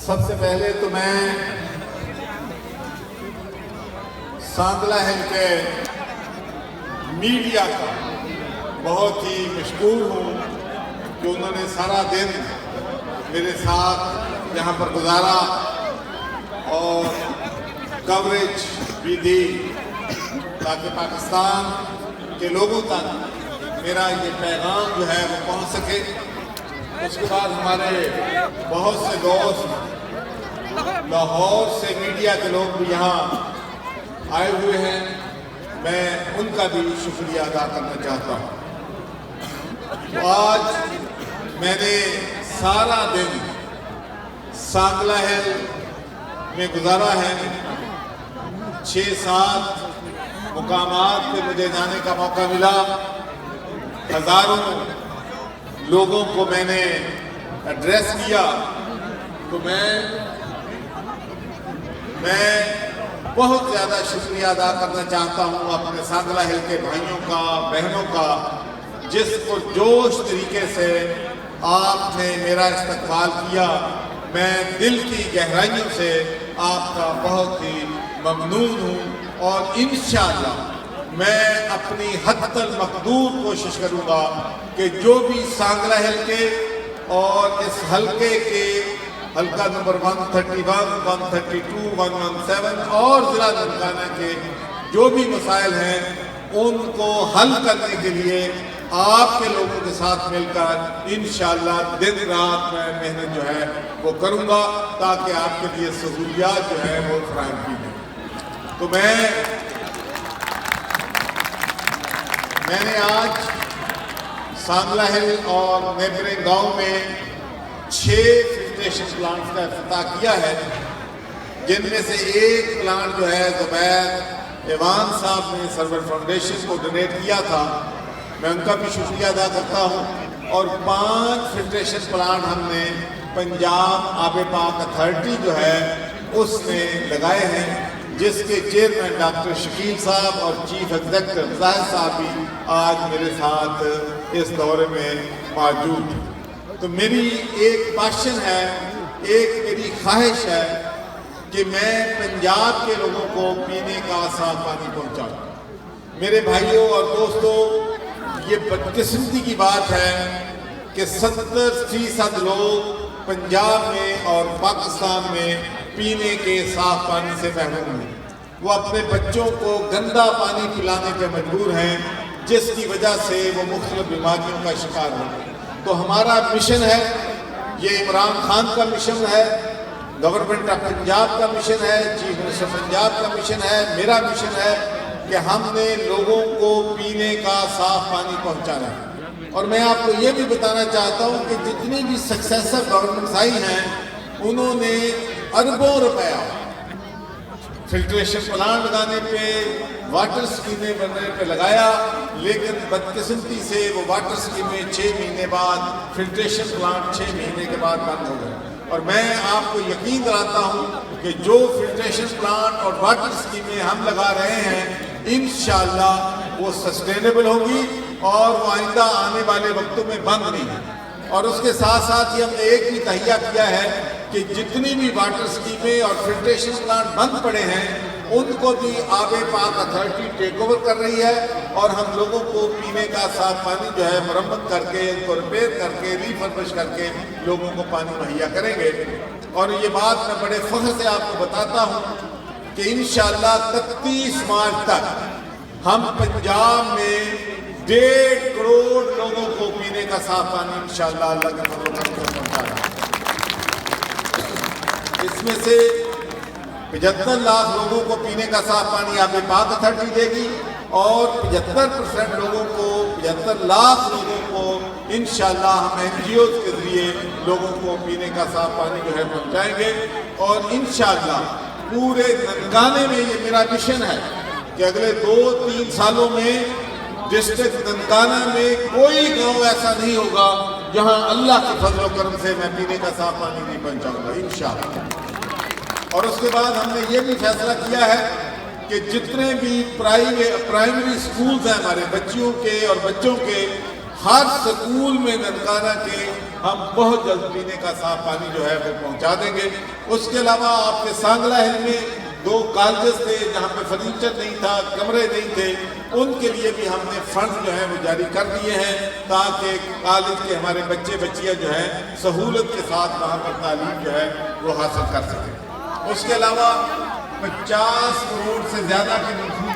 سب سے پہلے تو میں سانگلہ ہل کے میڈیا کا بہت ہی مشکور ہوں کہ انہوں نے سارا دن میرے ساتھ یہاں پر گزارا اور کوریج بھی دی تاکہ پاکستان کے لوگوں تک میرا یہ پیغام جو ہے وہ پہنچ سکے۔ اس کے بعد ہمارے بہت سے دوست لاہور سے میڈیا کے لوگ بھی یہاں آئے ہوئے ہیں، میں ان کا بھی شکریہ ادا کرنا چاہتا ہوں۔ آج میں نے سارا دن سانگلہ ہل میں گزارا ہے، 6-7 مقامات پہ مجھے جانے کا موقع ملا، ہزاروں لوگوں کو میں نے ایڈریس کیا۔ تو میں بہت زیادہ شکریہ ادا کرنا چاہتا ہوں اپنے سانگلہ ہل کے بھائیوں کا، بہنوں کا، جس کو جوش طریقے سے آپ نے میرا استقبال کیا۔ میں دل کی گہرائیوں سے آپ کا بہت ہی ممنون ہوں اور انشاءاللہ میں اپنی حد المقدور کوشش کروں گا کہ جو بھی سانگلہ ہل کے اور اس حلقے کے حلقہ نمبر 131، 132، 117 اور ضلع ننکانہ کے جو بھی مسائل ہیں ان کو حل کرنے کے لیے آپ کے لوگوں کے ساتھ مل کر انشاءاللہ دن رات میں محنت جو ہے وہ کروں گا تاکہ آپ کے لیے سہولیات جو ہے وہ فراہم کی جائیں۔ تو میں نے آج سانگلہ ہل اور نیبرنگ گاؤں میں 6 فلٹریشن پلانٹس کا افتتاح کیا ہے، جن میں سے ایک پلانٹ جو ہے زبیر ایوان صاحب نے سرور فاؤنڈیشن کو ڈونیٹ کیا تھا، میں ان کا بھی شکریہ ادا کرتا ہوں۔ اور 5 فلٹریشن پلانٹ ہم نے پنجاب آب پاک اتھارٹی جو ہے اس نے لگائے ہیں، جس کے چیئرمین ڈاکٹر شکیل صاحب اور چیف ایگزیکٹو زاہد صاحب بھی آج میرے ساتھ اس دورے میں موجود ہیں۔ تو میری ایک پیشن ہے، ایک میری خواہش ہے کہ میں پنجاب کے لوگوں کو پینے کا صاف پانی پہنچاؤں۔ میرے بھائیوں اور دوستوں، یہ بدقسمتی کی بات ہے کہ 70% لوگ پنجاب میں اور پاکستان میں پینے کے صاف پانی سے محروم ہیں۔ وہ اپنے بچوں کو گندا پانی پلانے پہ مجبور ہیں، جس کی وجہ سے وہ مختلف بیماریوں کا شکار ہیں۔ تو ہمارا مشن ہے، یہ عمران خان کا مشن ہے، گورنمنٹ آف پنجاب کا مشن ہے، چیف منسٹر پنجاب کا مشن ہے، میرا مشن ہے کہ ہم نے لوگوں کو پینے کا صاف پانی پہنچانا ہے۔ اور میں آپ کو یہ بھی بتانا چاہتا ہوں کہ جتنی بھی سکسیسر گورنمنٹس آئی ہیں انہوں نے اربوں روپیہ فلٹریشن پلانٹ لگانے پہ، واٹر سکیمیں بننے پہ لگایا، لیکن بدقسمتی سے وہ واٹر سکیمیں 6 مہینے بعد، فلٹریشن پلانٹ 6 مہینے کے بعد بند ہو گئے۔ اور میں آپ کو یقین دلاتا ہوں کہ جو فلٹریشن پلانٹ اور واٹر سکیمیں ہم لگا رہے ہیں انشاءاللہ وہ سسٹینیبل ہوگی اور وہ آئندہ آنے والے وقتوں میں بند نہیں ہے۔ اور اس کے ساتھ ساتھ ہی ہم نے ایک بھی تہیہ کیا ہے کہ جتنی بھی واٹر سکیمیں اور فلٹریشن پلانٹ بند پڑے ہیں ان کو بھی آب پاک اتھارٹی ٹیک اوور کر رہی ہے، اور ہم لوگوں کو پینے کا صاف پانی جو ہے مرمت کر کے، ان کو ریپیئر کر کے، ریفربش کر کے لوگوں کو پانی مہیا کریں گے۔ اور یہ بات میں بڑے فخر سے آپ کو بتاتا ہوں کہ انشاءاللہ 31 مارچ تک ہم پنجاب میں 1.5 کروڑ لوگوں کو پینے کا صاف پانی انشاءاللہ اللہ کے فضل و کرم سے پہنچا رہا ہے۔ اس میں سے 75 لاکھ لوگوں کو پینے کا صاف پانی آب پاک اتھارٹی دے گی، اور 75% لوگوں کو، 75 لاکھ لوگوں کو انشاءاللہ ہم NGOs کے ذریعے لوگوں کو پینے کا صاف پانی جو ہے پہنچائیں گے۔ اور انشاءاللہ پورے ننکانہ میں یہ میرا مشن ہے کہ اگلے 2-3 سالوں میں ڈسٹرکٹ ننکانہ میں کوئی گاؤں ایسا نہیں ہوگا جہاں اللہ کے فضل و کرم سے میں پینے کا صاف پانی نہیں پہنچاؤں گا انشاءاللہ۔ اور اس کے بعد ہم نے یہ بھی فیصلہ کیا ہے کہ جتنے بھی پرائمری سکولز ہیں ہمارے بچیوں کے اور بچوں کے، ہر سکول میں ننکانہ کے ہم بہت جلد پینے کا صاف پانی جو ہے وہ پہنچا دیں گے۔ اس کے علاوہ آپ کے سانگلہ ہل میں 2 کالجز تھے جہاں پہ فرنیچر نہیں تھا، کمرے نہیں تھے، ان کے لیے بھی ہم نے فنڈ جو ہے وہ جاری کر دیے ہیں تاکہ کالج کے ہمارے بچے بچیاں جو ہیں سہولت کے ساتھ وہاں پر تعلیم جو ہے وہ حاصل کر سکیں۔ اس کے علاوہ 50 کروڑ سے زیادہ کے منصوبے